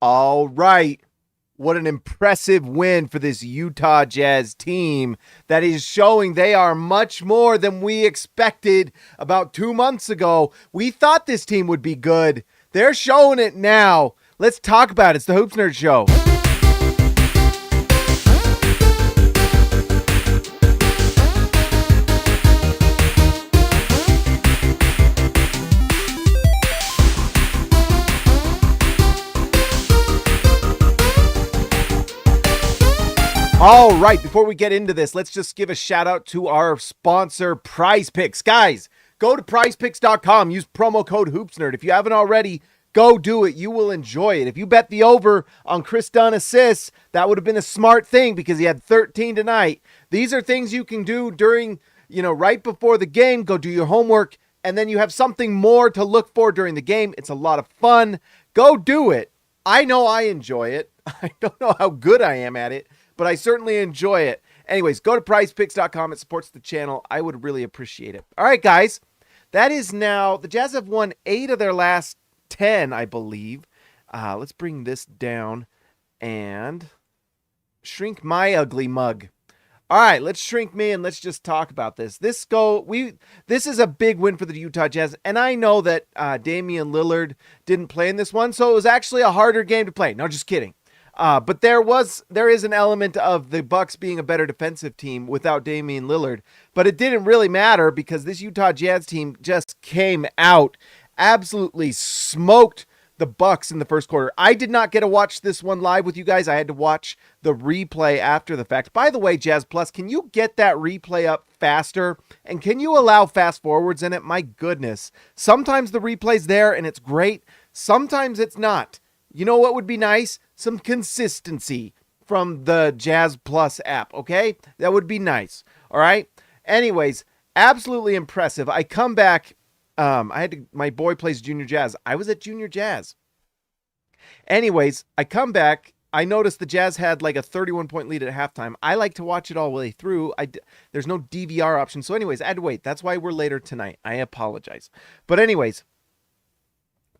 All right. What an impressive win for this Utah Jazz team that is showing they are much more than we expected about 2 months ago. We thought this team would be good. They're showing it now. Let's talk about it. It's the Hoops Nerd Show. All right, before we get into this, let's just give a shout out to our sponsor, Prize Picks. Guys, go to prizepicks.com. Use promo code HoopsNerd. If you haven't already, go do it. You will enjoy it. If you bet the over on Chris Dunn assists, that would have been a smart thing because he had 13 tonight. These are things you can do during, right before the game. Go do your homework, and then you have something more to look for during the game. It's a lot of fun. Go do it. I know I enjoy it. I don't know how good I am at it, but I certainly enjoy it. Anyways, go to prizepicks.com. It supports the channel. I would really appreciate it. All right, guys. That is now, the Jazz have won 8 of their last 10, I believe. Let's bring this down and shrink my ugly mug. All right, let's shrink me and let's just talk about this. This is a big win for the Utah Jazz, and I know that Damian Lillard didn't play in this one, so it was actually a harder game to play. No, just kidding. But there is an element of the Bucks being a better defensive team without Damian Lillard. But it didn't really matter because this Utah Jazz team just came out, absolutely smoked the Bucks in the first quarter. I did not get to watch this one live with you guys. I had to watch the replay after the fact. By the way, Jazz Plus, can you get that replay up faster? And can you allow fast forwards in it? My goodness. Sometimes the replay's there and it's great. Sometimes it's not. You know what would be nice? Some consistency from the Jazz Plus app, okay? That would be nice, all right? Anyways, absolutely impressive. I come back. My boy plays junior jazz. I was at junior jazz. Anyways, I come back. I noticed the Jazz had like a 31-point lead at halftime. I like to watch it all the way through. There's no DVR option. So anyways, I had to wait. That's why we're later tonight. I apologize. But anyways,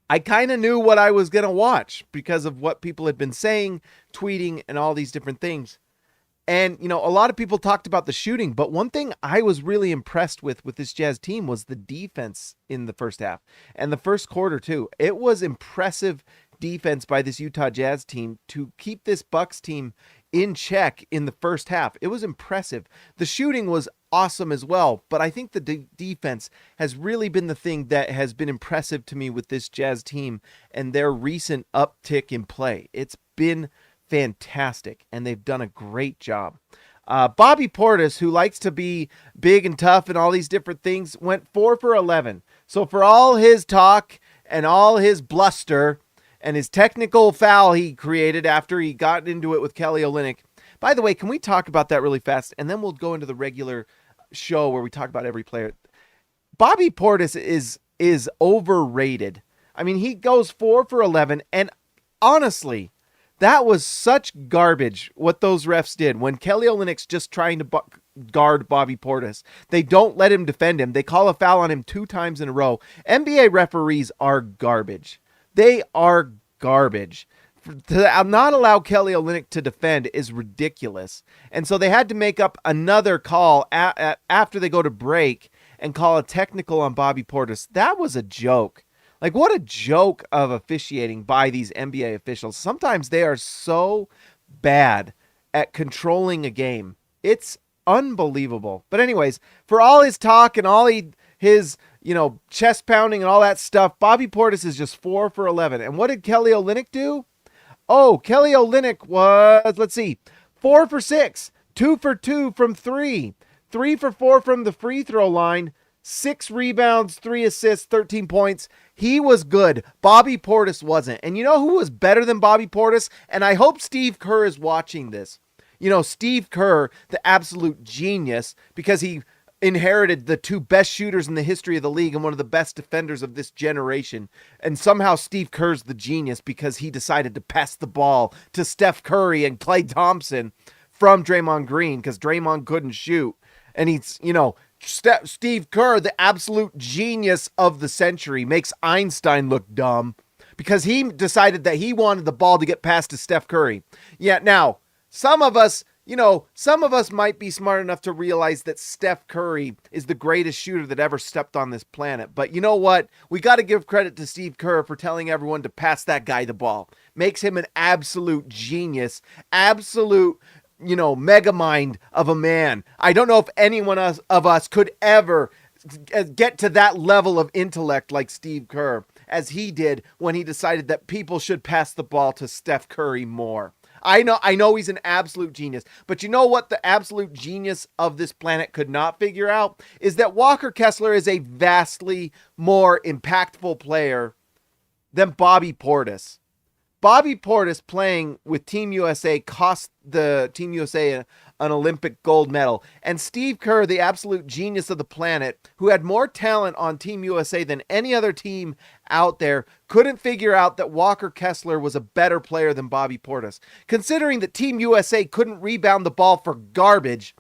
I kind of knew what I was going to watch because of what people had been saying, tweeting, and all these different things. And, a lot of people talked about the shooting, but one thing I was really impressed with this Jazz team was the defense in the first half and the first quarter too. It was impressive defense by this Utah Jazz team to keep this Bucks team in check in the first half. It was impressive. The shooting was awesome as well, but I think the defense has really been the thing that has been impressive to me with this Jazz team and their recent uptick in play. It's been fantastic, and they've done a great job. Bobby Portis, who likes to be big and tough and all these different things, went 4 for 11. So for all his talk and all his bluster and his technical foul he created after he got into it with Kelly Olynyk. By the way, can we talk about that really fast? And then we'll go into the regular show where we talk about every player. Bobby Portis is overrated. I mean, he goes 4 for 11, and honestly, that was such garbage what those refs did when Kelly Olynyk's just trying to guard Bobby Portis. They don't let him defend him. They call a foul on him 2 times in a row. NBA referees are garbage. They are garbage. To not allow Kelly Olynyk to defend is ridiculous. And so they had to make up another call after they go to break and call a technical on Bobby Portis. That was a joke. Like, what a joke of officiating by these NBA officials. Sometimes they are so bad at controlling a game. It's unbelievable. But anyways, for all his talk and all his chest pounding and all that stuff, Bobby Portis is just 4 for 11. And what did Kelly Olynyk do? Oh, Kelly Olynyk was, 4 for 6, 2 for 2 from 3, 3 for 4 from the free throw line, 6 rebounds, 3 assists, 13 points. He was good. Bobby Portis wasn't. And you know who was better than Bobby Portis? And I hope Steve Kerr is watching this. Steve Kerr, the absolute genius, because he inherited the 2 best shooters in the history of the league and one of the best defenders of this generation. And somehow Steve Kerr's the genius because he decided to pass the ball to Steph Curry and Klay Thompson from Draymond Green because Draymond couldn't shoot. And he's, Steve Kerr, the absolute genius of the century, makes Einstein look dumb because he decided that he wanted the ball to get past to Steph Curry. Yeah, now, some of us might be smart enough to realize that Steph Curry is the greatest shooter that ever stepped on this planet. But you know what? We got to give credit to Steve Kerr for telling everyone to pass that guy the ball. Makes him an absolute genius, absolute, mega mind of a man. I don't know if anyone of us could ever get to that level of intellect like Steve Kerr as he did when he decided that people should pass the ball to Steph Curry more. I know he's an absolute genius, but you know what the absolute genius of this planet could not figure out is that Walker Kessler is a vastly more impactful player than Bobby Portis. Bobby Portis playing with Team USA cost the Team USA an Olympic gold medal. And Steve Kerr, the absolute genius of the planet, who had more talent on Team USA than any other team out there, couldn't figure out that Walker Kessler was a better player than Bobby Portis. Considering that Team USA couldn't rebound the ball for garbage,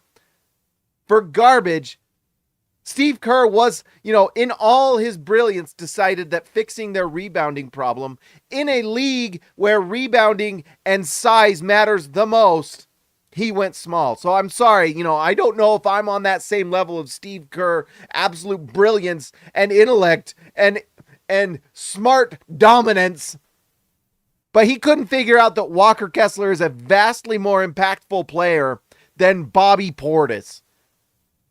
Steve Kerr was, in all his brilliance, decided that fixing their rebounding problem in a league where rebounding and size matters the most, he went small. So I'm sorry, I don't know if I'm on that same level of Steve Kerr, absolute brilliance and intellect and smart dominance, but he couldn't figure out that Walker Kessler is a vastly more impactful player than Bobby Portis.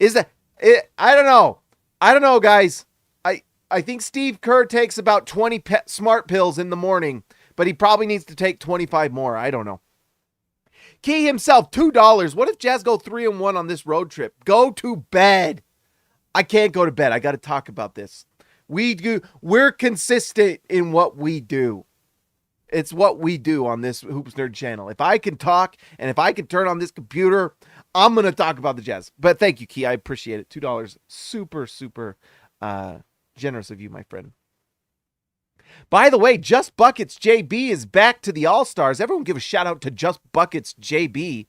I don't know, guys. I think Steve Kerr takes about 20 smart pills in the morning, but he probably needs to take 25 more. I don't know. Key himself, $2. What if Jazz go 3-1 on this road trip? Go to bed. I can't go to bed. I got to talk about this. We're consistent in what we do. It's what we do on this Hoops Nerd channel. If I can talk and if I can turn on this computer, I'm going to talk about the Jazz. But thank you, Key. I appreciate it. $2. Super, super generous of you, my friend. By the way, Just Buckets JB is back to the All-Stars. Everyone give a shout out to Just Buckets JB.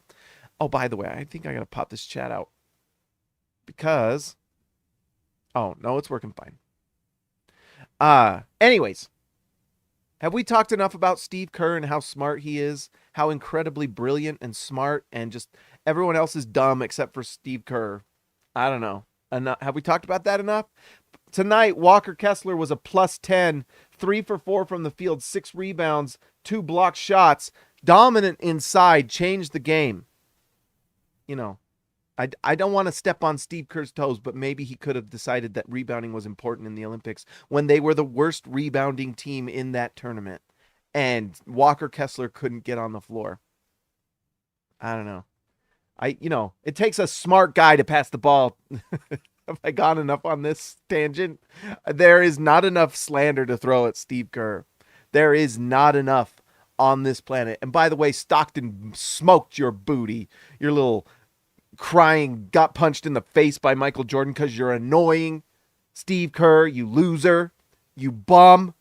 Oh, by the way, I think I got to pop this chat out because, oh, no, it's working fine. Anyways, have we talked enough about Steve Kerr and how smart he is, how incredibly brilliant and smart, and just everyone else is dumb except for Steve Kerr? I don't know. Have we talked about that enough? Tonight, Walker Kessler was a +10, 3 for 4 from the field, 6 rebounds, 2 blocked shots, dominant inside, changed the game. I don't want to step on Steve Kerr's toes, but maybe he could have decided that rebounding was important in the Olympics when they were the worst rebounding team in that tournament, and Walker Kessler couldn't get on the floor. I don't know. It takes a smart guy to pass the ball. Have I gone enough on this tangent? There is not enough slander to throw at Steve Kerr. There is not enough on this planet. And by the way, Stockton smoked your booty. Your little crying, got punched in the face by Michael Jordan because you're annoying. Steve Kerr, you loser. You bum.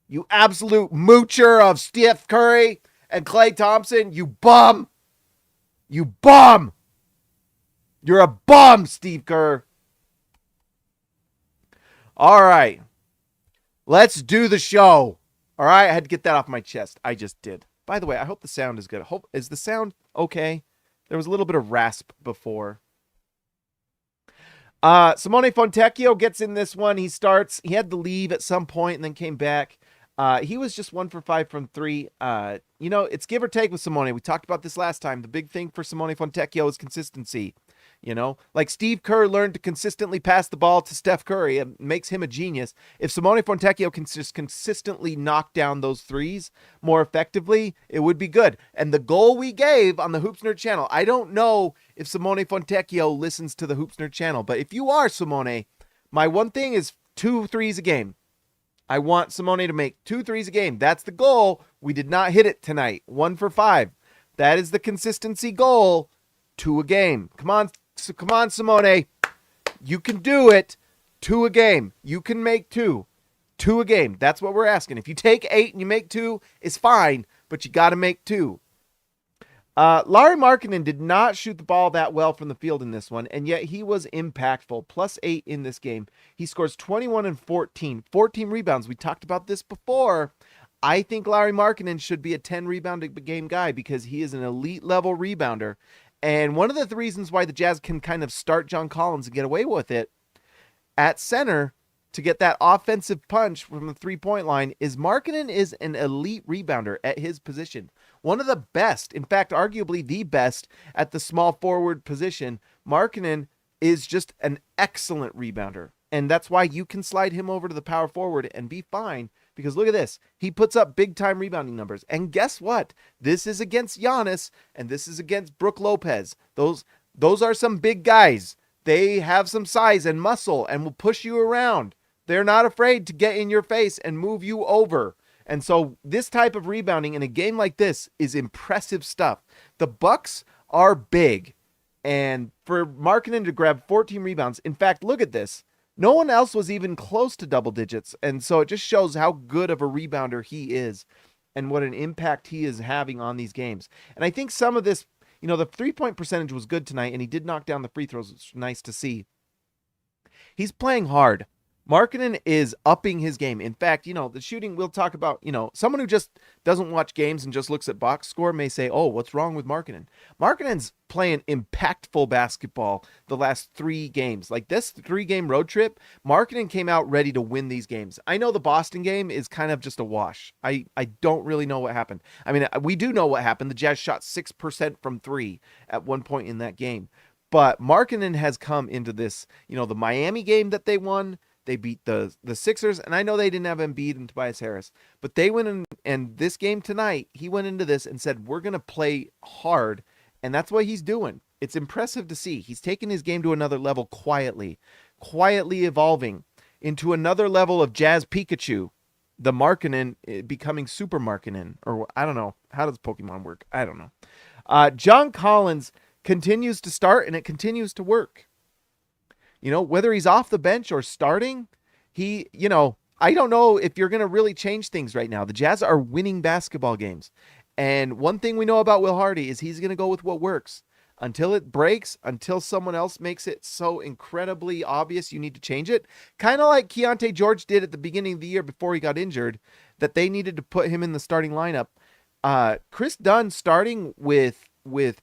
You absolute moocher of Steph Curry and Klay Thompson. You bum. You bum. You're a bum, Steve Kerr. All right. Let's do the show. All right. I had to get that off my chest. I just did. By the way, I hope the sound is good. Is the sound okay? There was a little bit of rasp before. Simone Fontecchio gets in this one. He had to leave at some point and then came back. He was just 1 for 5 from 3. It's give or take with Simone. We talked about this last time. The big thing for Simone Fontecchio is consistency. Like Steve Kerr learned to consistently pass the ball to Steph Curry. It makes him a genius. If Simone Fontecchio can just consistently knock down those threes more effectively, it would be good. And the goal we gave on the Hoops Nerd channel, I don't know if Simone Fontecchio listens to the Hoops Nerd channel, but if you are, Simone, my one thing is 2 threes a game. I want Simone to make 2 threes a game. That's the goal. We did not hit it tonight. 1 for 5. That is the consistency goal. 2 a game. Come on, Simone. You can do it. 2 a game. You can make 2. 2 a game. That's what we're asking. If you take 8 and you make 2, it's fine, but you got to make 2. Lauri Markkanen did not shoot the ball that well from the field in this one, and yet he was impactful. +8 in this game. He scores 21 and 14. 14 rebounds. We talked about this before. I think Lauri Markkanen should be a 10 rebound a game guy because he is an elite level rebounder. And one of the reasons why the Jazz can kind of start John Collins and get away with it at center to get that offensive punch from the 3-point line is Markkanen is an elite rebounder at his position. One of the best, in fact, arguably the best at the small forward position. Markkanen is just an excellent rebounder. And that's why you can slide him over to the power forward and be fine. Because look at this. He puts up big-time rebounding numbers. And guess what? This is against Giannis, and this is against Brook Lopez. Those are some big guys. They have some size and muscle and will push you around. They're not afraid to get in your face and move you over. And so this type of rebounding in a game like this is impressive stuff. The Bucks are big. And for Markkanen to grab 14 rebounds, in fact, look at this. No one else was even close to double digits. And so it just shows how good of a rebounder he is and what an impact he is having on these games. And I think some of this, the 3-point percentage was good tonight, and he did knock down the free throws. It's nice to see. He's playing hard. Markkanen is upping his game. In fact, the shooting we'll talk about, someone who just doesn't watch games and just looks at box score may say, oh, what's wrong with Markkanen? Markkanen's playing impactful basketball the last 3 games. Like this 3-game road trip, Markkanen came out ready to win these games. I know the Boston game is kind of just a wash. I don't really know what happened. I mean, we do know what happened. The Jazz shot 6% from 3 at one point in that game. But Markkanen has come into this, the Miami game that they won. They beat the Sixers, and I know they didn't have Embiid and Tobias Harris, but they went in, and this game tonight, he went into this and said, we're going to play hard, and that's what he's doing. It's impressive to see. He's taken his game to another level quietly evolving into another level of Jazz Pikachu, the Markkanen becoming Super Markkanen, or I don't know. How does Pokemon work? I don't know. John Collins continues to start, and it continues to work. Whether he's off the bench or starting, I don't know if you're going to really change things right now. The Jazz are winning basketball games. And one thing we know about Will Hardy is he's going to go with what works. Until it breaks, until someone else makes it so incredibly obvious you need to change it. Kind of like Keyonte George did at the beginning of the year before he got injured, that they needed to put him in the starting lineup. Chris Dunn starting with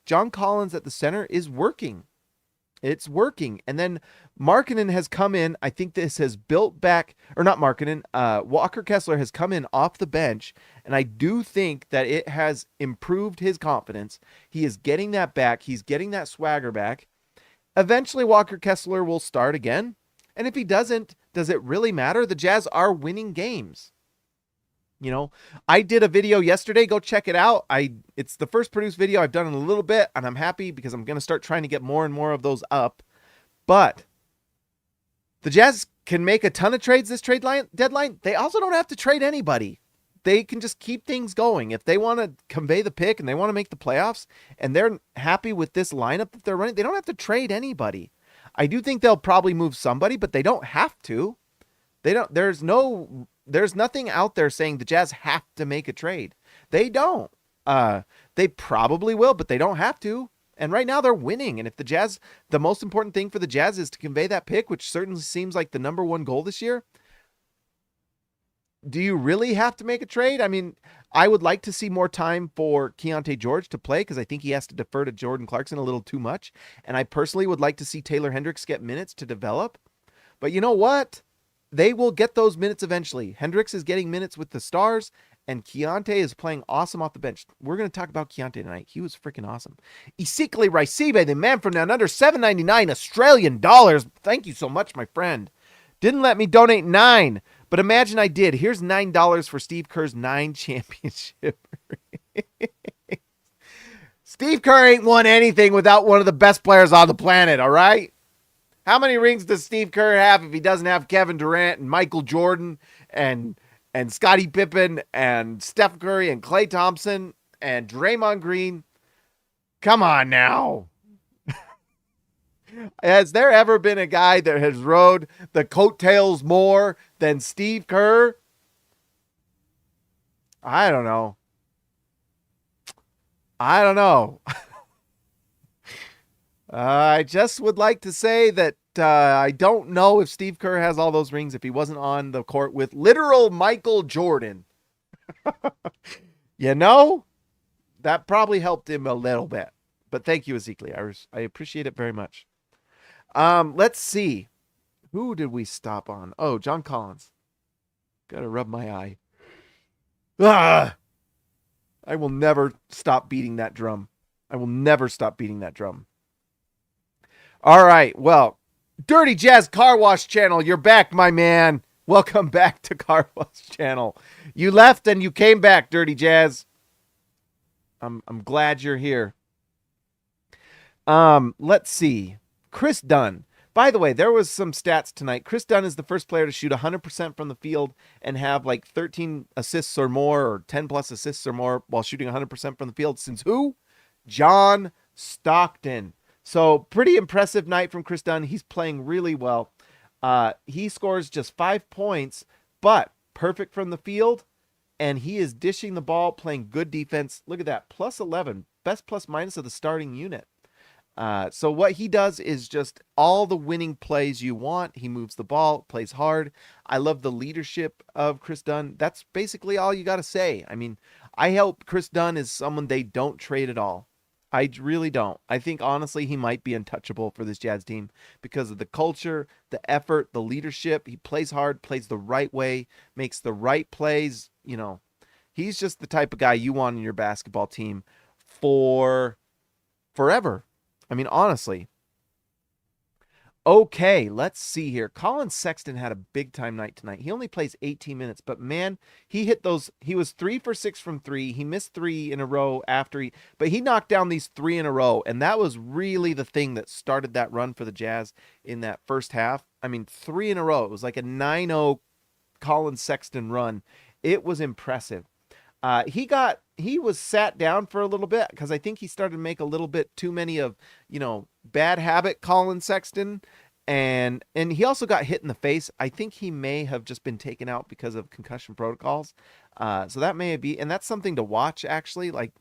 John Collins at the center is working. It's working. And then Markkanen has come in. I think this has built back, or not Markkanen, Walker Kessler has come in off the bench. And I do think that it has improved his confidence. He is getting that back. He's getting that swagger back. Eventually, Walker Kessler will start again. And if he doesn't, does it really matter? The Jazz are winning games. I did a video yesterday. Go check it out. It's the first produced video I've done in a little bit, and I'm happy because I'm going to start trying to get more and more of those up. But the Jazz can make a ton of trades this deadline. They also don't have to trade anybody. They can just keep things going. If they want to convey the pick and they want to make the playoffs and they're happy with this lineup that they're running, they don't have to trade anybody. I do think they'll probably move somebody, but they don't have to. There's nothing out there saying the Jazz have to make a trade. They don't. They probably will, but they don't have to. And right now they're winning. And if the most important thing for the Jazz is to convey that pick, which certainly seems like the number one goal this year, do you really have to make a trade? I mean, I would like to see more time for Keyonte George to play because I think he has to defer to Jordan Clarkson a little too much. And I personally would like to see Taylor Hendricks get minutes to develop. But you know what? They will get those minutes eventually. Hendricks is getting minutes with the Stars, and Keyonte is playing awesome off the bench. We're going to talk about Keyonte tonight. He was freaking awesome. Isikli Raisibe, the man from down under, $7.99 Australian dollars. Thank you so much, my friend. Didn't let me donate $9, but imagine I did. Here's $9 for Steve Kerr's 9 championship. Steve Kerr ain't won anything without one of the best players on the planet, all right? How many rings does Steve Kerr have if he doesn't have Kevin Durant and Michael Jordan and Scottie Pippen and Steph Curry and Klay Thompson and Draymond Green? Come on now. Has there ever been a guy that has rode the coattails more than Steve Kerr? I don't know. I just would like to say that I don't know if Steve Kerr has all those rings if he wasn't on the court with literal Michael Jordan. You know, that probably helped him a little bit. But thank you, Ezekiel. I appreciate it very much. Let's see. Who did we stop on? Oh, John Collins. Gotta rub my eye. Ah! I will never stop beating that drum. I will never stop beating that drum. All right. Well, Dirty Jazz Car Wash Channel, you're back, my man. Welcome back to Car Wash Channel. You left and you came back, Dirty Jazz. I'm glad you're here. Let's see. Chris Dunn. By the way, there was some stats tonight. Chris Dunn is the first player to shoot 100% from the field and have like 13 assists or more, or 10 plus assists or more while shooting 100% from the field since who? John Stockton. So pretty impressive night from Chris Dunn. He's playing really well. He scores just 5 points, but perfect from the field, and he is dishing the ball, playing good defense. Look at that, plus 11, best plus minus of the starting unit. So what he does is just all the winning plays you want. He moves the ball, plays hard. I love the leadership of Chris Dunn. That's basically all you got to say. I mean, I hope Chris Dunn is someone they don't trade at all. I really don't. I think, honestly, he might be untouchable for this Jazz team because of the culture, the effort, the leadership. He plays hard, plays the right way, makes the right plays. You know, he's just the type of guy you want in your basketball team for forever. I mean, honestly. Okay, let's see here. Collin Sexton had a big time night tonight. He only plays 18 minutes, but man, he hit those. He was 3 for 6 from 3. He missed 3 in a row but he knocked down these 3 in a row, and that was really the thing that started that run for the Jazz in that first half. I mean, 3 in a row. It was like a 9-0 Collin Sexton run. It was impressive. He was sat down for a little bit because I think he started to make a little bit too many of, bad habit Collin Sexton. And he also got hit in the face. I think he may have just been taken out because of concussion protocols. So that may be, and that's something to watch actually. Like,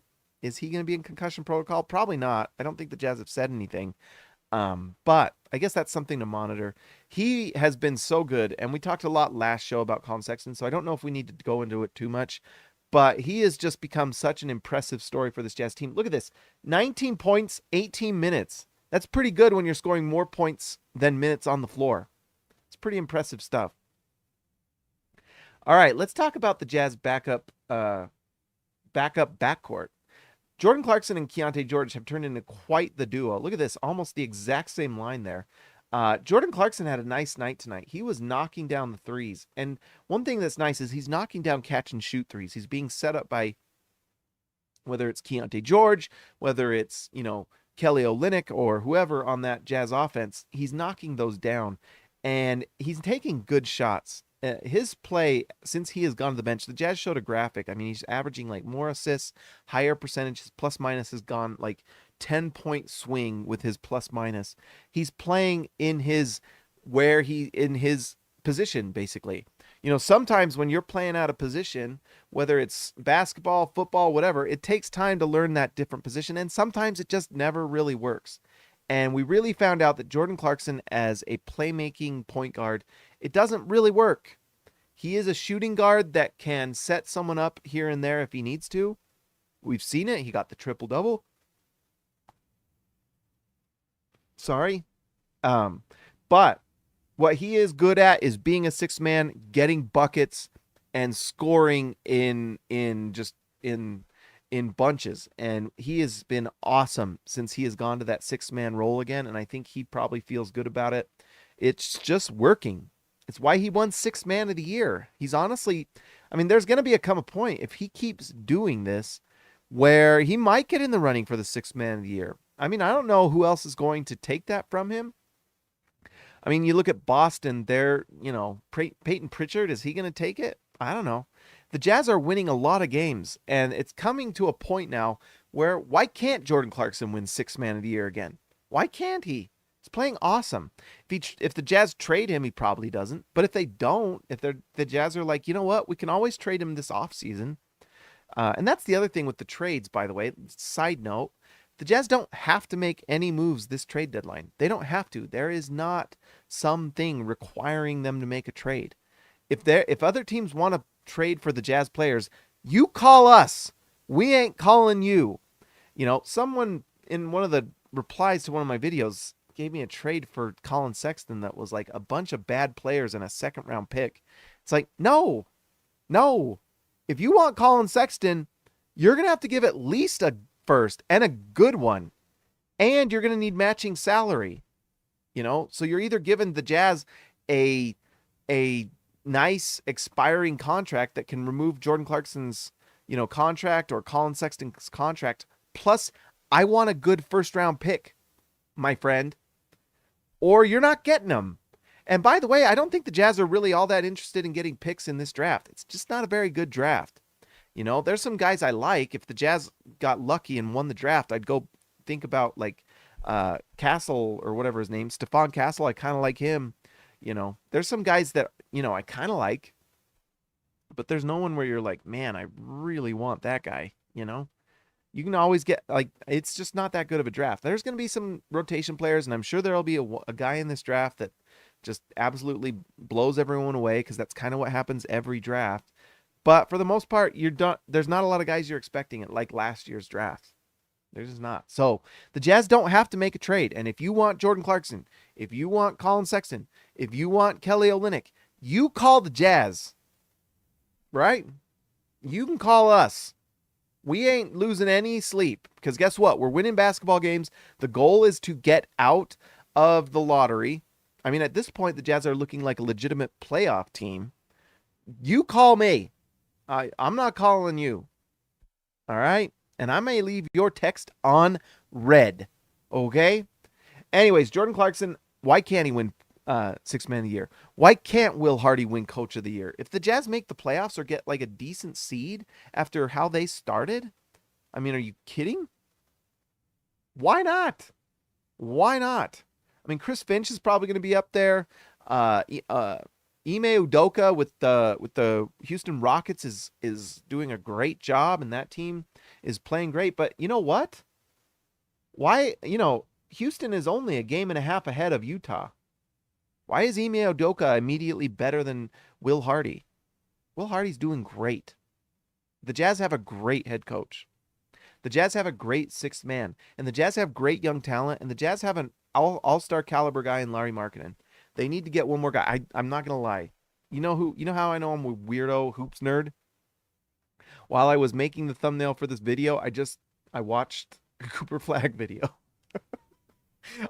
is he going to be in concussion protocol? Probably not. I don't think the Jazz have said anything. But I guess that's something to monitor. He has been so good. And we talked a lot last show about Collin Sexton. So I don't know if we need to go into it too much. But he has just become such an impressive story for this Jazz team. Look at this. 19 points, 18 minutes. That's pretty good when you're scoring more points than minutes on the floor. It's pretty impressive stuff. All right, let's talk about the Jazz backup backcourt. Jordan Clarkson and Keyonte George have turned into quite the duo. Look at this, almost the exact same line there. Jordan Clarkson had a nice night tonight. He was knocking down the threes. And one thing that's nice is he's knocking down catch and shoot threes. He's being set up by whether it's Keyonte George, whether it's, Kelly Olynyk or whoever on that Jazz offense. He's knocking those down and he's taking good shots. His play, since he has gone to the bench, the Jazz showed a graphic. I mean, he's averaging like more assists, higher percentages, plus minus has gone like 10-point swing with his plus minus. He's playing in his position, basically. Sometimes when you're playing out of position, whether it's basketball, football, whatever, it takes time to learn that different position, and sometimes it just never really works. And we really found out that Jordan Clarkson as a playmaking point guard, it doesn't really work. He is a shooting guard that can set someone up here and there if he needs to. We've seen it. He got the triple-double. Sorry. But what he is good at is being a sixth man, getting buckets, and scoring in bunches. And he has been awesome since he has gone to that six-man role again, and I think he probably feels good about it. It's just working. It's why he won Sixth Man of the Year. He's honestly, there's going to come a point if he keeps doing this where he might get in the running for the Sixth Man of the Year. I don't know who else is going to take that from him. You look at Boston, they're, Peyton Pritchard, is he going to take it? I don't know. The Jazz are winning a lot of games, and it's coming to a point now where why can't Jordan Clarkson win Sixth Man of the Year again? Why can't he? He's playing awesome. If the Jazz trade him, he probably doesn't. But if they don't, if the Jazz are like, you know what, we can always trade him this offseason. And that's the other thing with the trades, by the way. Side note, the Jazz don't have to make any moves this trade deadline. They don't have to. There is not something requiring them to make a trade. If other teams want to trade for the Jazz players, You call us. We ain't calling you. You know, someone in one of the replies to one of my videos gave me a trade for Collin Sexton that was like a bunch of bad players and a second round pick. It's like, no, no. If you want Collin Sexton, you're going to have to give at least a first and a good one. And you're going to need matching salary. You know, so you're either giving the Jazz a nice expiring contract that can remove Jordan Clarkson's, you know, contract or Collin Sexton's contract. Plus, I want a good first round pick, my friend. Or you're not getting them. And by the way, I don't think the Jazz are really all that interested in getting picks in this draft. It's just not a very good draft. You know, there's some guys I like. If the Jazz got lucky and won the draft, I'd go think about like Castle or whatever his name, Stephon Castle. I kind of like him. You know, there's some guys that, you know, I kind of like, but there's no one where you're like, man, I really want that guy. You know, you can always get like, it's just not that good of a draft. There's going to be some rotation players, and I'm sure there'll be a guy in this draft that just absolutely blows everyone away, because that's kind of what happens every draft. But for the most part, there's not a lot of guys you're expecting it like last year's draft. There's just not. So the Jazz don't have to make a trade. And if you want Jordan Clarkson, if you want Collin Sexton, if you want Kelly Olynyk, you call the Jazz, right? You can call us. We ain't losing any sleep, because guess what? We're winning basketball games. The goal is to get out of the lottery. I mean, at this point, the Jazz are looking like a legitimate playoff team. You call me. I'm not calling you. All right? And I may leave your text on red. Okay? Anyways, Jordan Clarkson, why can't he win Sixth Man of the Year? Why can't Will Hardy win Coach of the Year? If the Jazz make the playoffs or get like a decent seed after how they started, I mean, are you kidding? Why not? Why not? I mean, Chris Finch is probably going to be up there. Ime Udoka with the Houston Rockets is doing a great job, and that team is playing great. But you know what? Why, you know, Houston is only a game and a half ahead of Utah. Why is Ime Udoka immediately better than Will Hardy? Will Hardy's doing great. The Jazz have a great head coach. The Jazz have a great sixth man, and the Jazz have great young talent, and the Jazz have an all-star caliber guy in Lauri Markkanen. They need to get one more guy. I'm not going to lie. You know how I know I'm a weirdo hoops nerd? While I was making the thumbnail for this video, I watched a Cooper Flag video.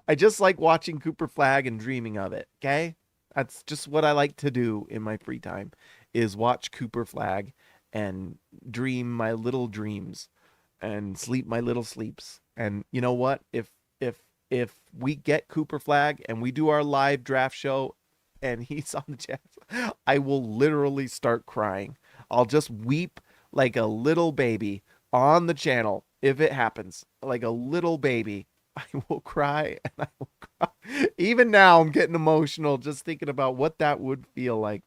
I just like watching Cooper Flag and dreaming of it, okay? That's just what I like to do in my free time, is watch Cooper Flag and dream my little dreams and sleep my little sleeps. And you know what? If we get Cooper Flag and we do our live draft show and he's on the Jazz, I will literally start crying. I'll just weep like a little baby on the channel if it happens. Like a little baby. I will cry and I will cry. Even now I'm getting emotional just thinking about what that would feel like.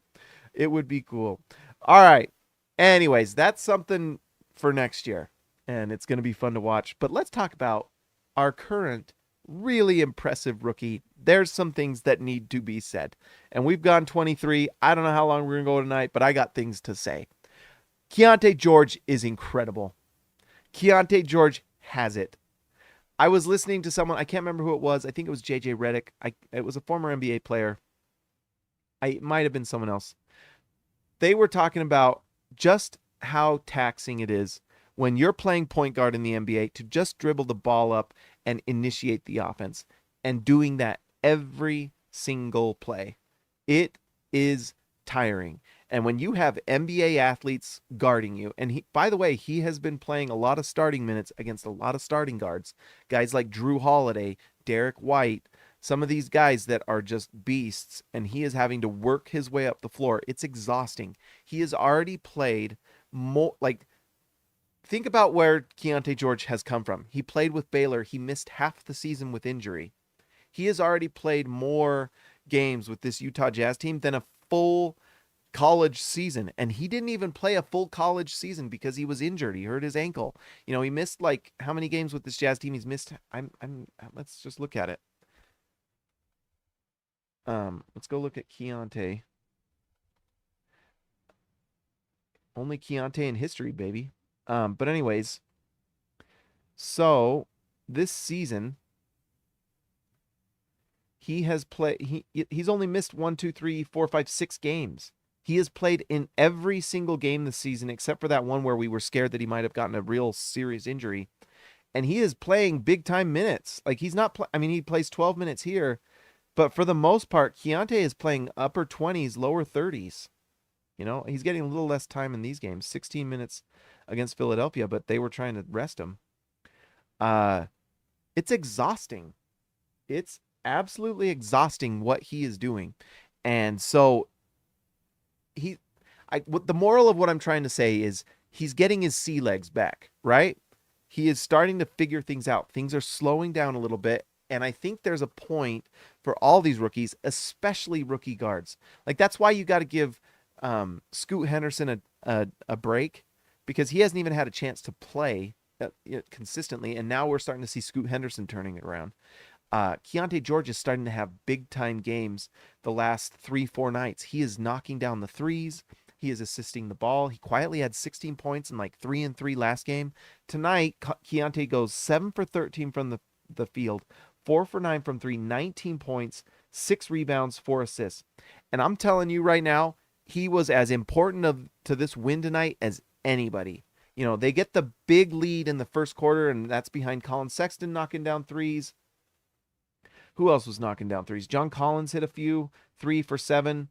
It would be cool. All right. Anyways, that's something for next year, and it's going to be fun to watch. But let's talk about our current really impressive rookie. There's some things that need to be said. And we've gone 23. I don't know how long we're going to go tonight, but I got things to say. Keyonte George is incredible. Keyonte George has it. I was listening to someone, I can't remember who it was. I think it was JJ Redick. It was a former NBA player. It might have been someone else. They were talking about just how taxing it is when you're playing point guard in the NBA to just dribble the ball up and initiate the offense, and doing that every single play. It is tiring. And when you have NBA athletes guarding you, and by the way, he has been playing a lot of starting minutes against a lot of starting guards, guys like Drew Holiday, Derek White, some of these guys that are just beasts, and he is having to work his way up the floor. It's exhausting. He has already played more, like, think about where Keyonte George has come from. He played with Baylor. He missed half the season with injury. He has already played more games with this Utah Jazz team than a full college season, and he didn't even play a full college season because he was injured. He hurt his ankle. You know, he missed like how many games with this Jazz team? He's missed. Let's just look at it. Let's go look at Keyonte. Only Keyonte in history, baby. But anyways, so this season he has played. He's only missed 6 games. He has played in every single game this season, except for that one where we were scared that he might have gotten a real serious injury. And he is playing big time minutes. Like he's not. I mean, he plays 12 minutes here, but for the most part, Keyonte is playing upper 20s, lower 30s. You know, he's getting a little less time in these games. 16 minutes against Philadelphia, but they were trying to rest him. It's exhausting. It's absolutely exhausting what he is doing. And so the moral of what I'm trying to say is he's getting his sea legs back, right? He is starting to figure things out. Things are slowing down a little bit. And I think there's a point for all these rookies, especially rookie guards. Like that's why you got to give Scoot Henderson a break, because he hasn't even had a chance to play consistently. And now we're starting to see Scoot Henderson turning it around. Keyonte George is starting to have big time games the last 3-4 nights. He is knocking down the threes. He is assisting the ball. He quietly had 16 points in like 3-3 last game. Tonight, Keyonte goes 7 for 13 from the field, 4 for 9 from 3, 19 points, 6 rebounds, 4 assists. And I'm telling you right now, he was as important to this win tonight as anybody. You know, they get the big lead in the first quarter, and that's behind Collin Sexton knocking down threes. Who else was knocking down threes? John Collins hit a few, 3 for 7.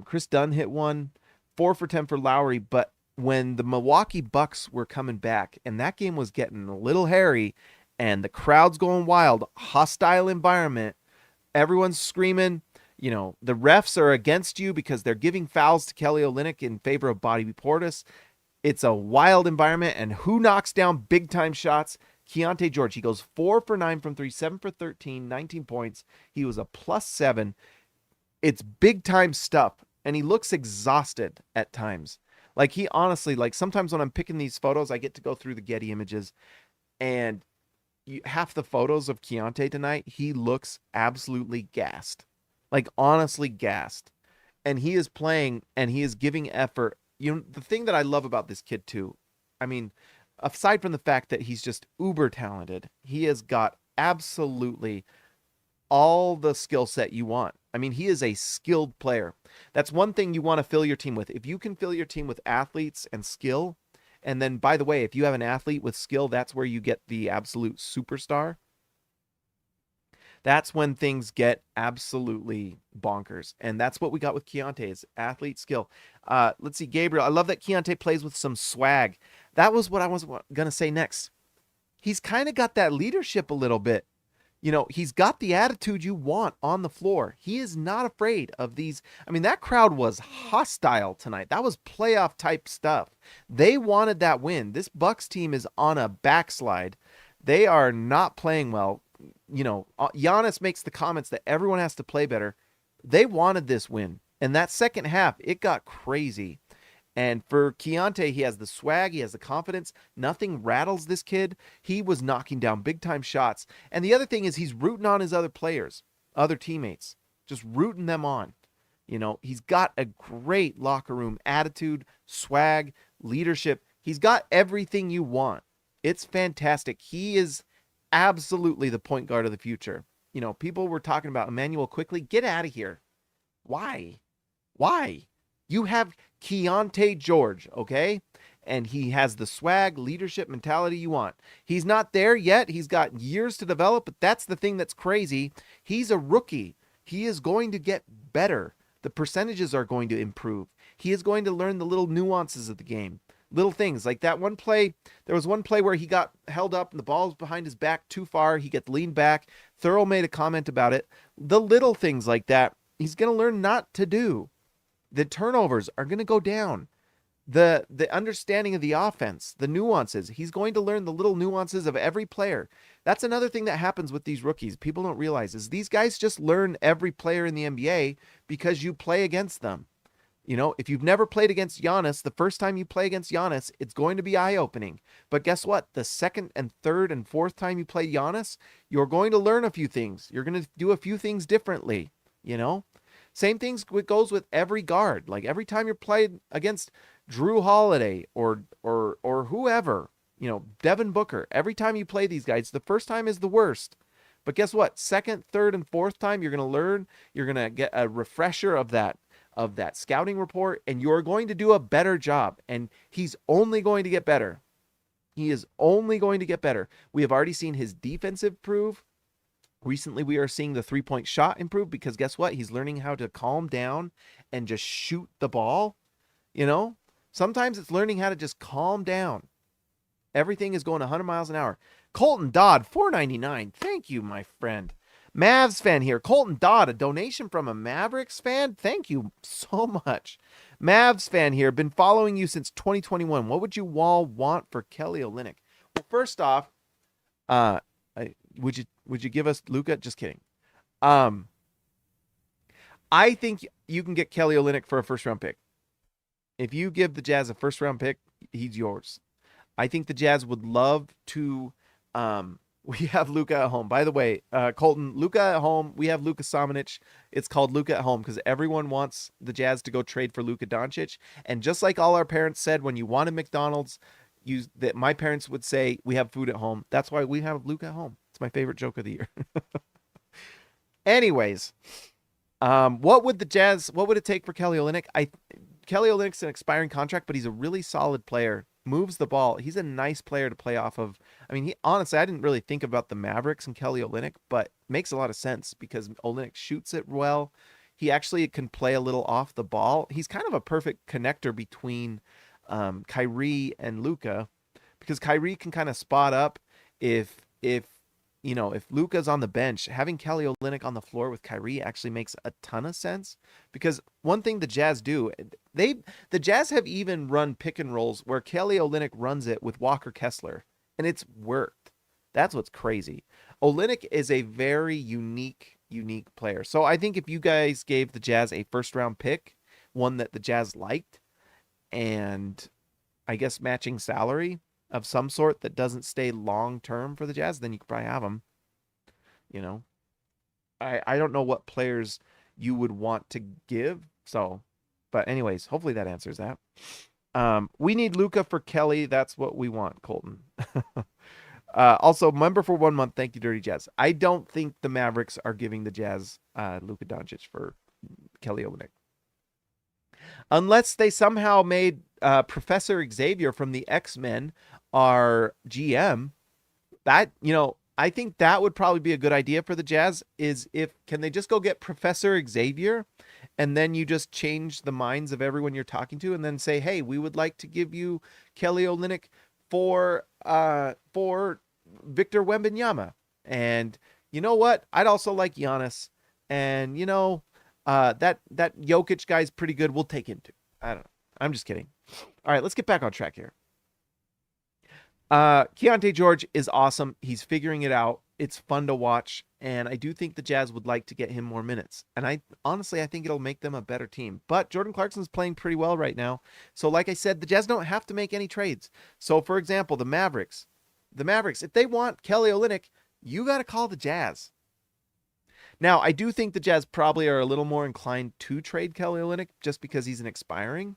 Chris Dunn hit one, 4 for 10 for Lauri. But when the Milwaukee Bucks were coming back, and that game was getting a little hairy, and the crowd's going wild, hostile environment, everyone's screaming, you know, the refs are against you because they're giving fouls to Kelly Olynyk in favor of Bobby Portis. It's a wild environment, and who knocks down big-time shots? Keyonte George. He goes 4 for 9 from 3, 7 for 13, 19 points. He was a +7. It's big-time stuff, and he looks exhausted at times. Like, he honestly, like, sometimes when I'm picking these photos, I get to go through the Getty images, and half the photos of Keyonte tonight, he looks absolutely gassed. Like, honestly gassed. And he is playing, and he is giving effort. You know, the thing that I love about this kid, too, I mean, aside from the fact that he's just uber talented, he has got absolutely all the skill set you want. I mean, he is a skilled player. That's one thing you want to fill your team with. If you can fill your team with athletes and skill, and then, by the way, if you have an athlete with skill, that's where you get the absolute superstar. That's when things get absolutely bonkers. And that's what we got with Keyonte, is athlete skill. Let's see, Gabriel. I love that Keyonte plays with some swag. That was what I was going to say next. He's kind of got that leadership a little bit. You know, he's got the attitude you want on the floor. He is not afraid of these. I mean, that crowd was hostile tonight. That was playoff type stuff. They wanted that win. This Bucks team is on a backslide. They are not playing well. You know, Giannis makes the comments that everyone has to play better. They wanted this win. And that second half, it got crazy. And for Keyonte, he has the swag, he has the confidence. Nothing rattles this kid. He was knocking down big-time shots. And the other thing is he's rooting on his other players, other teammates, just rooting them on. You know, he's got a great locker room attitude, swag, leadership. He's got everything you want. It's fantastic. He is absolutely the point guard of the future. You know, people were talking about Emmanuel Quickly. Get out of here. Why? You have Keyonte George, okay? And he has the swag, leadership, mentality you want. He's not there yet. He's got years to develop, but that's the thing that's crazy. He's a rookie. He is going to get better. The percentages are going to improve. He is going to learn the little nuances of the game. Little things like that one play. There was one play where he got held up and the ball was behind his back too far. He gets leaned back. Thurl made a comment about it. The little things like that, he's going to learn not to do. The turnovers are going to go down. The understanding of the offense, the nuances. He's going to learn the little nuances of every player. That's another thing that happens with these rookies. People don't realize is these guys just learn every player in the NBA because you play against them. You know, if you've never played against Giannis, the first time you play against Giannis, it's going to be eye-opening. But guess what? The second and third and fourth time you play Giannis, you're going to learn a few things. You're going to do a few things differently, you know? Same things goes with every guard. Like every time you're played against Drew Holiday or whoever, Devin Booker. Every time you play these guys, the first time is the worst. But guess what? Second, third, and fourth time, you're going to learn. You're going to get a refresher of that scouting report, and you're going to do a better job. And he's only going to get better. He is only going to get better. We have already seen his defensive improve. Recently, we are seeing the three-point shot improve because guess what? He's learning how to calm down and just shoot the ball. Sometimes it's learning how to just calm down. Everything is going 100 miles an hour. Colton Dodd, $4.99. Thank you, my friend. Mavs fan here. Colton Dodd, a donation from a Mavericks fan. Thank you so much. Mavs fan here. Been following you since 2021. What would you all want for Kelly Olynyk? Well, first off, would you give us Luka? Just kidding. I think you can get Kelly Olynyk for a first-round pick. If you give the Jazz a first-round pick, he's yours. I think the Jazz would love to. We have Luka at home. By the way, Colton, Luka at home. We have Luka Samanic. It's called Luka at home because everyone wants the Jazz to go trade for Luka Doncic. And just like all our parents said, when you wanted McDonald's, that my parents would say, we have food at home. That's why we have Luka at home. It's my favorite joke of the year. Anyways, what would it take for Kelly Olynyk? Kelly Olynyk's an expiring contract, but he's a really solid player. Moves the ball. He's a nice player to play off of. I mean, honestly, I didn't really think about the Mavericks and Kelly Olynyk, but makes a lot of sense because Olynyk shoots it well. He actually can play a little off the ball. He's kind of a perfect connector between Kyrie and Luka because Kyrie can kind of spot up if Luka's on the bench, having Kelly Olynyk on the floor with Kyrie actually makes a ton of sense because one thing the Jazz do, the Jazz have even run pick and rolls where Kelly Olynyk runs it with Walker Kessler, and it's worked. That's what's crazy. Olynyk is a very unique player. So I think if you guys gave the Jazz a first-round pick, one that the Jazz liked, and I guess matching salary of some sort that doesn't stay long-term for the Jazz, then you could probably have them. I don't know what players you would want to give. So, but anyways, hopefully that answers that. We need Luka for Kelly. That's what we want, Colton. Also, member for 1 month. Thank you, Dirty Jazz. I don't think the Mavericks are giving the Jazz Luka Doncic for Kelly Olynyk. Unless they somehow made Professor Xavier from the X-Men our GM, that, I think that would probably be a good idea for the Jazz can they just go get Professor Xavier and then you just change the minds of everyone you're talking to and then say, hey, we would like to give you Kelly Olynyk for Victor Wembanyama. And you know what? I'd also like Giannis. And, that Jokic guy's pretty good. We'll take him too. I don't know. I'm just kidding. All right, let's get back on track here. Keyonte George is awesome. He's figuring it out. It's fun to watch. And I do think the Jazz would like to get him more minutes. And I think it'll make them a better team. But Jordan Clarkson's playing pretty well right now. So like I said, the Jazz don't have to make any trades. So for example, the Mavericks, if they want Kelly Olynyk, you got to call the Jazz. Now, I do think the Jazz probably are a little more inclined to trade Kelly Olynyk just because he's an expiring.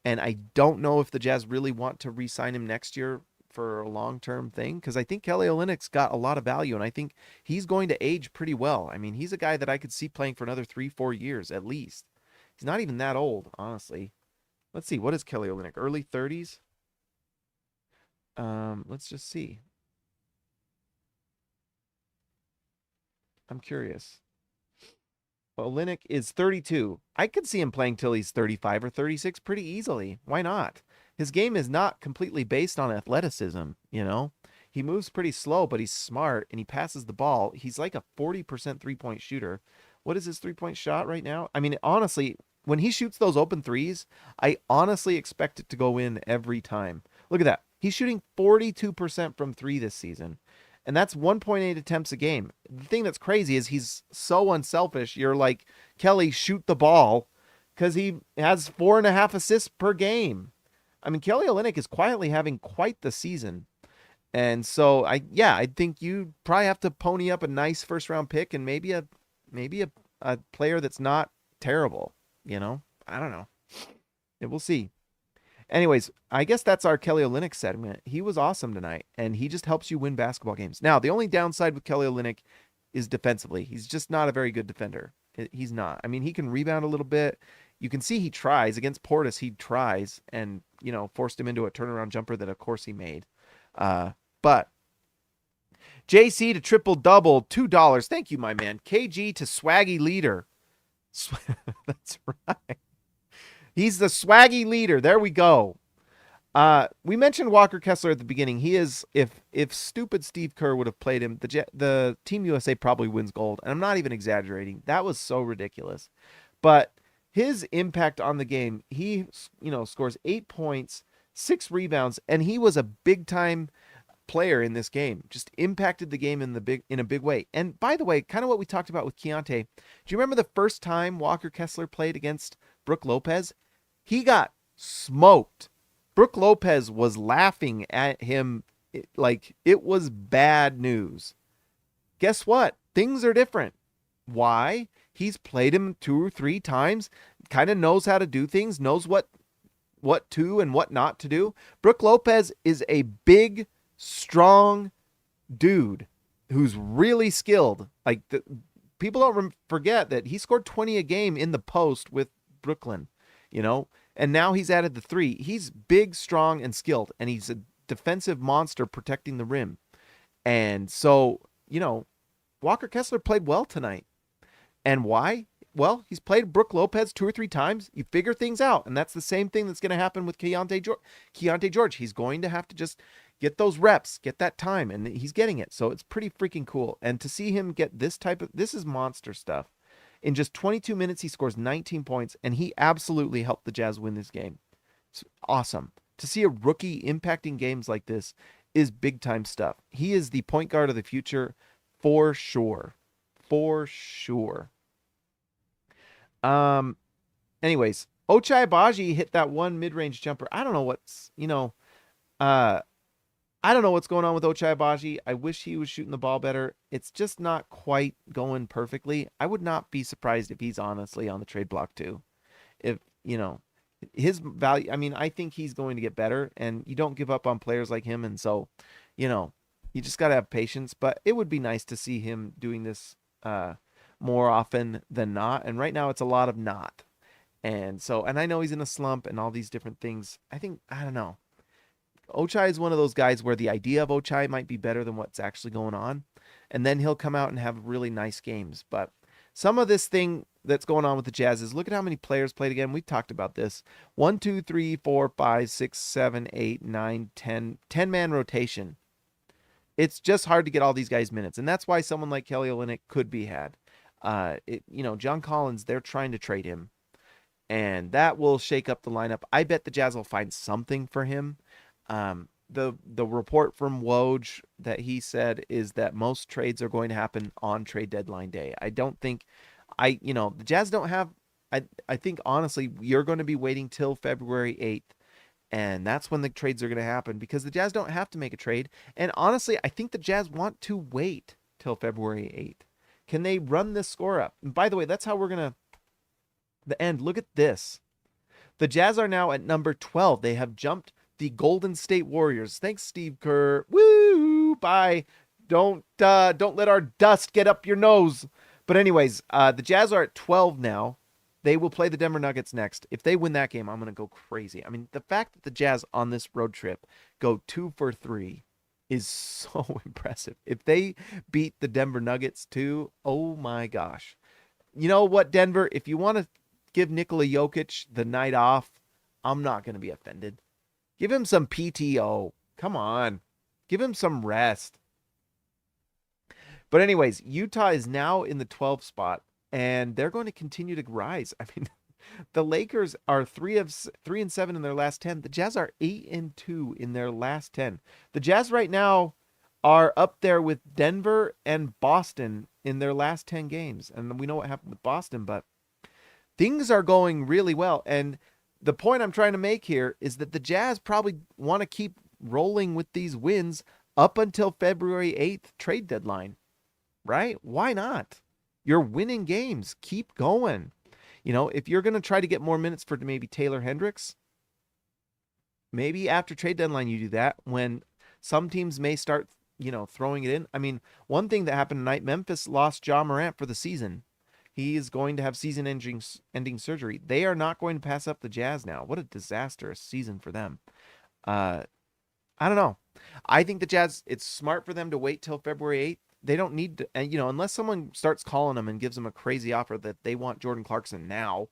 And I don't know if the Jazz really want to re-sign him next year for a long-term thing because I think Kelly Olynyk's got a lot of value and I think he's going to age pretty well. I mean, he's a guy that I could see playing for another 3-4 years at least. He's not even that old, honestly. Let's see. What is Kelly Olynyk? Early 30s? Let's just see. I'm curious. Olynyk is 32. I could see him playing till he's 35 or 36 pretty easily. Why not? His game is not completely based on athleticism, He moves pretty slow, but he's smart, and he passes the ball. He's like a 40% three-point shooter. What is his three-point shot right now? I mean, honestly, when he shoots those open threes, I honestly expect it to go in every time. Look at that. He's shooting 42% from three this season. And that's 1.8 attempts a game. The thing that's crazy is he's so unselfish. You're like, Kelly, shoot the ball because he has 4.5 assists per game. I mean, Kelly Olynyk is quietly having quite the season. And so, I think you probably have to pony up a nice first-round pick and maybe a player that's not terrible, I don't know. We'll see. Anyways, I guess that's our Kelly Olynyk segment. He was awesome tonight, and he just helps you win basketball games. Now, the only downside with Kelly Olynyk is defensively. He's just not a very good defender. He's not. I mean, he can rebound a little bit. You can see he tries. Against Portis, he tries and, forced him into a turnaround jumper that, of course, he made. But JC to triple-double, $2. Thank you, my man. KG to swaggy leader. That's right. He's the swaggy leader. There we go. We mentioned Walker Kessler at the beginning. He is, if stupid Steve Kerr would have played him, the Team USA probably wins gold. And I'm not even exaggerating. That was so ridiculous. But his impact on the game, he, scores 8 points, 6 rebounds, and he was a big-time player in this game. Just impacted the game in a big way. And by the way, kind of what we talked about with Keyonte. Do you remember the first time Walker Kessler played against Brook Lopez? He got smoked. Brook Lopez was laughing at him like it was bad news. Guess what? Things are different. Why? He's played him 2 or 3 times, kind of knows how to do things, knows what to and what not to do. Brook Lopez is a big, strong dude who's really skilled. Like, people don't forget that he scored 20 a game in the post with Brooklyn, and now he's added the 3. He's big, strong, and skilled, and he's a defensive monster protecting the rim. And so, Walker Kessler played well tonight. And why? Well, he's played Brook Lopez 2 or 3 times. You figure things out, and that's the same thing that's going to happen with Keyonte George. He's going to have to just get those reps, get that time, and he's getting it. So it's pretty freaking cool. And to see him get this is monster stuff. In just 22 minutes, he scores 19 points, and he absolutely helped the Jazz win this game. It's awesome. To see a rookie impacting games like this is big-time stuff. He is the point guard of the future for sure. For sure. Anyways, Ochai Agbaji hit that one mid-range jumper. I don't know what's going on with Ochai Agbaji. I wish he was shooting the ball better. It's just not quite going perfectly. I would not be surprised if he's honestly on the trade block too. If, his value, I think he's going to get better, and you don't give up on players like him. And so, you just got to have patience, but it would be nice to see him doing this more often than not. And right now it's a lot of not. And so, and I know he's in a slump and all these different things. I don't know. Ochai is one of those guys where the idea of Ochai might be better than what's actually going on. And then he'll come out and have really nice games. But some of this thing that's going on with the Jazz is look at how many players played again. We've talked about this. 1, 2, 3, 4, 5, 6, 7, 8, 9, 10. 10-man rotation. It's just hard to get all these guys minutes. And that's why someone like Kelly Olynyk could be had. John Collins, they're trying to trade him. And that will shake up the lineup. I bet the Jazz will find something for him. The report from Woj that he said is that most trades are going to happen on trade deadline day. I don't think the Jazz don't have, I think honestly, you're going to be waiting till February 8th. And that's when the trades are going to happen because the Jazz don't have to make a trade. And honestly, I think the Jazz want to wait till February 8th. Can they run this score up? And by the way, that's how we're going to the end. Look at this. The Jazz are now at number 12. They have jumped the Golden State Warriors. Thanks, Steve Kerr. Woo! Bye. Don't let our dust get up your nose. But anyways, the Jazz are at 12 now. They will play the Denver Nuggets next. If they win that game, I'm going to go crazy. The fact that the Jazz on this road trip go 2 for 3 is so impressive. If they beat the Denver Nuggets too, oh my gosh. You know what, Denver? If you want to give Nikola Jokic the night off, I'm not going to be offended. Give him some PTO. Come on. Give him some rest. But anyways, Utah is now in the 12th spot, and they're going to continue to rise. The Lakers are 3-7 in their last 10. The Jazz are 8-2 in their last 10. The Jazz right now are up there with Denver and Boston in their last 10 games. And we know what happened with Boston, but things are going really well. And the point I'm trying to make here is that the Jazz probably want to keep rolling with these wins up until February 8th trade deadline, right? Why not? You're winning games. Keep going. If you're going to try to get more minutes for maybe Taylor Hendricks, Maybe after trade deadline you do that when some teams may start, throwing it in. I mean, one thing that happened tonight, Memphis lost Ja Morant for the season. He is going to have season-ending surgery. They are not going to pass up the Jazz now. What a disastrous season for them. Uh, I don't know. I think the Jazz, it's smart for them to wait till February 8th. They don't need to, and unless someone starts calling them and gives them a crazy offer that they want Jordan Clarkson now,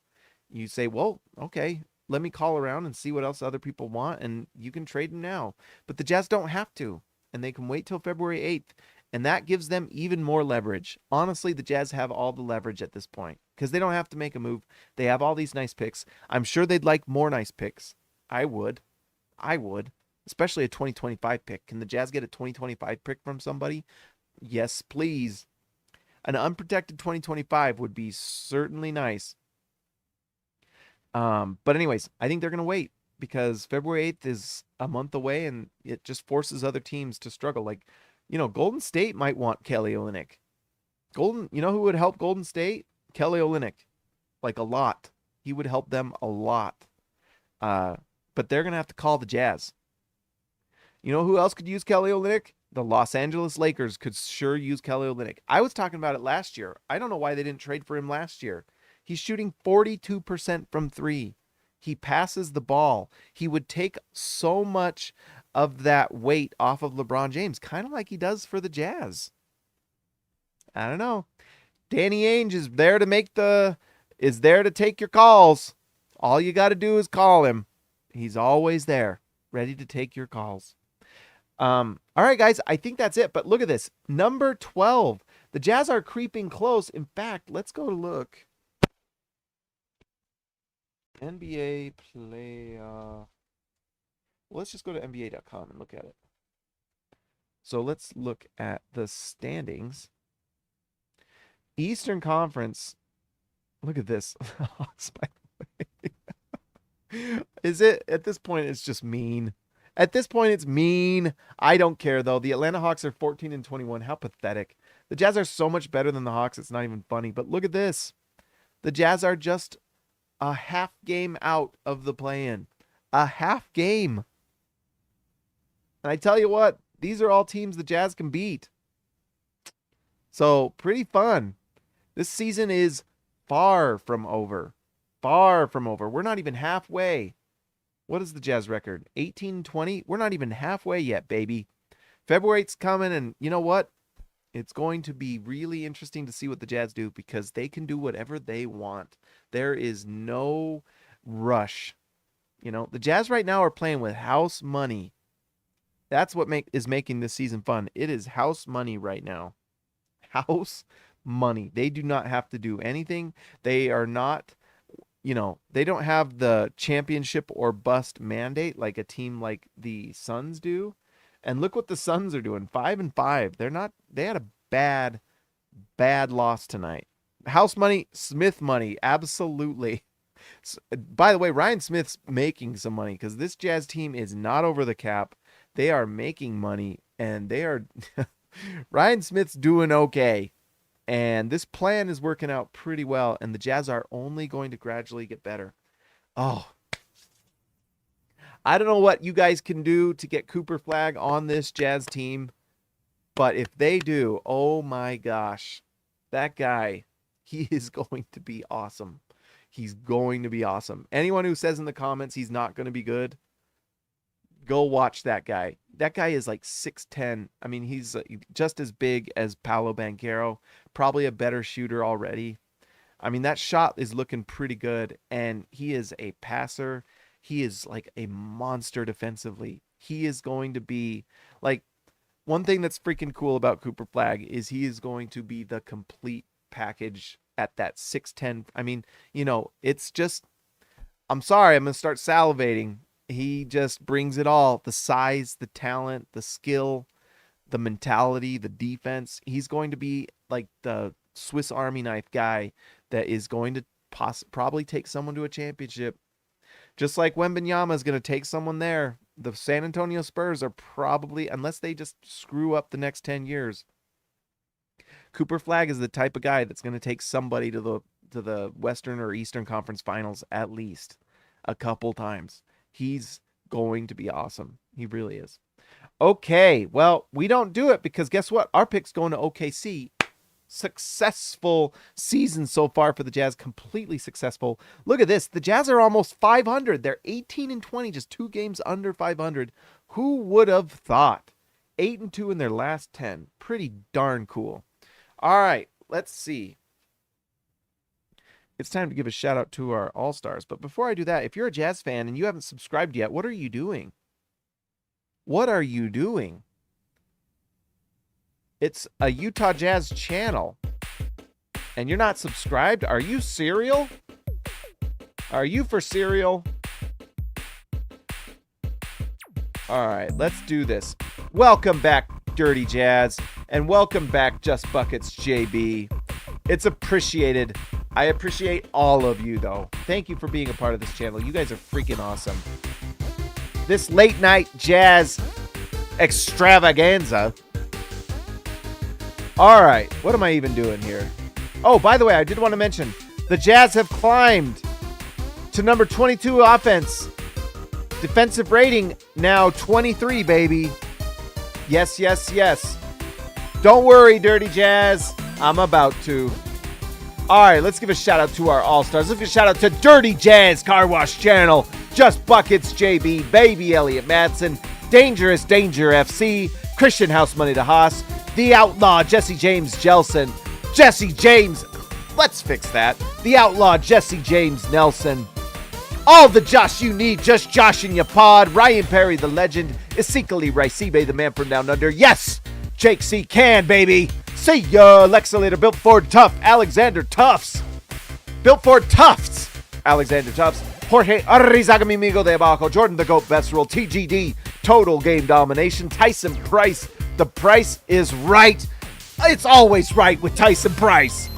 you say, well, okay, let me call around and see what else other people want, and you can trade him now. But the Jazz don't have to, and they can wait till February 8th, and that gives them even more leverage. Honestly, the Jazz have all the leverage at this point because they don't have to make a move. They have all these nice picks. I'm sure they'd like more nice picks. I would. Especially a 2025 pick. Can the Jazz get a 2025 pick from somebody? Yes, please. An unprotected 2025 would be certainly nice. But anyways, I think they're going to wait because February 8th is a month away and it just forces other teams to struggle. Like, Golden State might want Kelly Olynyk. Who would help Golden State? Kelly Olynyk. Like a lot. He would help them a lot. But they're going to have to call the Jazz. You know who else could use Kelly Olynyk? The Los Angeles Lakers could sure use Kelly Olynyk. I was talking about it last year. I don't know why they didn't trade for him last year. He's shooting 42% from three. He passes the ball. He would take so much of that weight off of LeBron James, kind of like he does for the Jazz. I don't know. Danny Ainge is there to take your calls. All you got to do is call him. He's always there, ready to take your calls. All right, guys, I think that's it. But look at this. Number 12. The Jazz are creeping close. In fact, let's go look. NBA play. Let's just go to NBA.com and look at it. So let's look at the standings. Eastern Conference. Look at this. Is it at this point? It's just mean. At this point, it's mean. I don't care, though. The Atlanta Hawks are 14-21. How pathetic. The Jazz are so much better than the Hawks. It's not even funny. But look at this. The Jazz are just a half game out of the play-in. A half game. And I tell you what, these are all teams the Jazz can beat. So, pretty fun. This season is far from over. Far from over. We're not even halfway. What is the Jazz record? 18-20? We're not even halfway yet, baby. February 8th's coming, and you know what? It's going to be really interesting to see what the Jazz do because they can do whatever they want. There is no rush. The Jazz right now are playing with house money. That's what is making this season fun. It is house money right now. House money. They do not have to do anything. They are not... they don't have the championship or bust mandate like a team like the Suns do. And look what the Suns are doing. 5-5. They had a bad loss tonight. House money, Smith money. Absolutely. By the way, Ryan Smith's making some money because this Jazz team is not over the cap. They are making money and they are Ryan Smith's doing okay. And this plan is working out pretty well. And the Jazz are only going to gradually get better. Oh, I don't know what you guys can do to get Cooper Flag on this Jazz team. But if they do, oh my gosh, that guy, he is going to be awesome. He's going to be awesome. Anyone who says in the comments he's not going to be good, go watch that guy. That guy is like 6'10". I mean, he's just as big as Paolo Banchero. Probably a better shooter already. I mean, that shot is looking pretty good. And he is a passer. He is like a monster defensively. He is going to be like... One thing that's freaking cool about Cooper Flag is he is going to be the complete package at that 6'10". I mean, it's just... I'm sorry, I'm going to start salivating. He just brings it all. The size, the talent, the skill, the mentality, the defense. He's going to be like the Swiss Army knife guy that is going to probably take someone to a championship. Just like Wembanyama is going to take someone there. The San Antonio Spurs are probably, unless they just screw up the next 10 years, Cooper Flag is the type of guy that's going to take somebody to the Western or Eastern Conference Finals at least a couple times. He's going to be awesome. He really is. Okay, well, we don't do it because guess what? Our pick's going to OKC. Successful season so far for the Jazz. Completely successful. Look at this. The Jazz are almost 500. They're 18-20, just 2 games under 500. Who would have thought? 8-2 in their last 10. Pretty darn cool. All right, let's see. It's time to give a shout out to our All-Stars. But before I do that, if you're a Jazz fan and you haven't subscribed yet, what are you doing? What are you doing? It's a Utah Jazz channel. And you're not subscribed? Are you cereal? Are you for cereal? All right, let's do this. Welcome back, Dirty Jazz. And welcome back, Just Buckets JB. It's appreciated. I appreciate all of you, though. Thank you for being a part of this channel. You guys are freaking awesome. This late night Jazz extravaganza. All right, what am I even doing here? Oh, by the way, I did want to mention the Jazz have climbed to number 22 offense. Defensive rating now 23, baby. Yes, yes, yes. Don't worry, Dirty Jazz. I'm about to. All right, let's give a shout out to our All-Stars. Let's give a shout out to Dirty Jazz Car Wash Channel, Just Buckets JB, Baby Elliott Madsen, Dangerous Danger FC, Christian House Money to Haas, The Outlaw Jesse James Jelson, Jesse James, let's fix that, The Outlaw Jesse James Nelson, all the Josh you need, just Josh in your pod, Ryan Perry the legend, Ezekiel Raisibe the man from down under, yes, Jake C. Can, baby. See ya, Lex Later, Built Ford Tough, Alexander Tufts. Built Ford Tufts, Alexander Tufts. Jorge Arrizaga, mi amigo de abajo. Jordan the Goat, best rule. TGD, total game domination. Tyson Price, the price is right. It's always right with Tyson Price.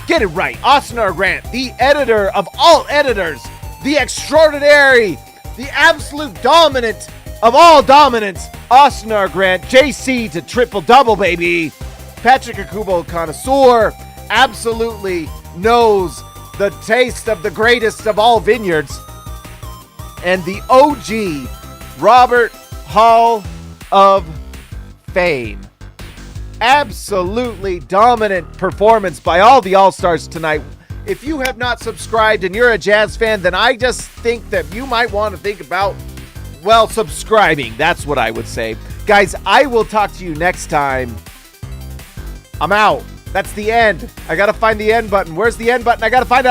Get it right. Austin R. Grant, the editor of all editors. The extraordinary, the absolute dominant of all dominance. Austin R. Grant, JC to triple-double, baby. Patrick Akubo connoisseur absolutely knows the taste of the greatest of all vineyards. And the OG Robert Hall of Fame. Absolutely dominant performance by all the All-Stars tonight. If you have not subscribed and you're a Jazz fan, then I just think that you might want to think about, well, subscribing. That's what I would say. Guys, I will talk to you next time. I'm out. That's the end. I gotta find the end button. Where's the end button? I gotta find it.